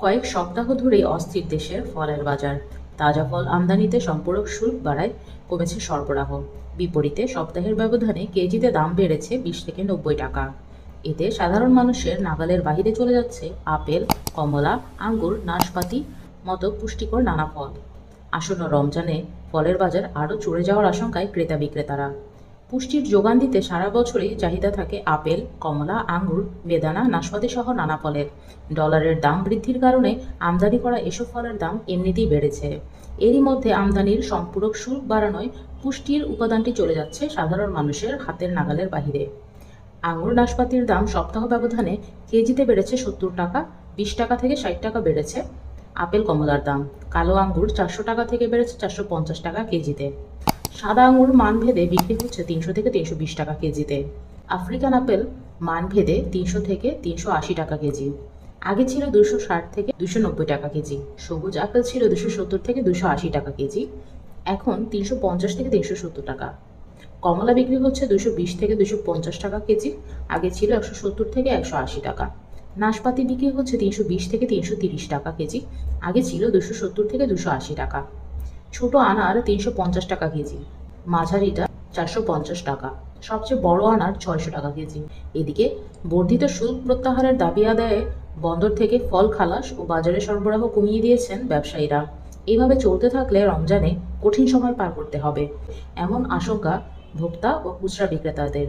কয়েক সপ্তাহ ধরেই অস্থির দেশের ফলের বাজার। তাজা ফল আমদানিতে সম্পূরক শুল্ক বাড়ায় কমেছে সরবরাহ। বিপরীতে সপ্তাহের ব্যবধানে কেজিতে দাম বেড়েছে 20 থেকে 90 টাকা। এতে সাধারণ মানুষের নাগালের বাহিরে চলে যাচ্ছে আপেল, কমলা, আঙ্গুর, নাশপাতি মতো পুষ্টিকর নানা ফল। আসন্ন রমজানে ফলের বাজার আরও চড়ে যাওয়ার আশঙ্কায় ক্রেতা বিক্রেতারা। পুষ্টির যোগান দিতে সারা বছরই চাহিদা থাকে আপেল, কমলা, আঙ্গুর, বেদানা, নাশপাতি সহ নানা ফলের। ডলারের দাম বৃদ্ধির কারণে আমদানি করা এসব ফলের দাম এমনিতেই বেড়েছে। এরই মধ্যে আমদানির সম্পূরক শুল্ক বাড়ানোয় পুষ্টির উপাদানটি চলে যাচ্ছে সাধারণ মানুষের হাতের নাগালের বাহিরে। আঙুর, নাশপাতির দাম সপ্তাহ ব্যবধানে কেজিতে বেড়েছে 70 টাকা, 20 টাকা থেকে 60 টাকা বেড়েছে। আপেল, কমলার দাম কালো আঙ্গুর 400 টাকা থেকে বেড়েছে 450 টাকা কেজিতে। সাদা আঙুর মানভেদে বিক্রি হচ্ছে 300 থেকে 320 টাকা কেজিতে। আফ্রিকান আপেল মানভেদে 300 থেকে 380 টাকা কেজি। আগে ছিল 260 থেকে 290 টাকা কেজি। সবুজ আপেল ছিল 270 থেকে 280 টাকা কেজি, এখন 350 থেকে 370 টাকা। কমলা বিক্রি হচ্ছে 220 থেকে 250 টাকা কেজি, আগে ছিল 170 থেকে 180 টাকা। নাশপাতি বিক্রি হচ্ছে 320 থেকে 330 টাকা কেজি, আগে ছিল 270 থেকে 280 টাকা। ছোট আনার 350 টাকা কেজি, মাঝারিটা 450 টাকা, সবচেয়ে বড় আনার 600 টাকা কেজি। এদিকে বর্ধিত শুল্ক প্রত্যাহারের দাবি আদায়ে বন্দর থেকে ফল খালাস ও বাজারে সরবরাহ কমিয়ে দিয়েছেন ব্যবসায়ীরা। এইভাবে চলতে থাকলে রমজানে কঠিন সময় পার করতে হবে, এমন আশঙ্কা ভোক্তা ও খুচরা বিক্রেতাদের।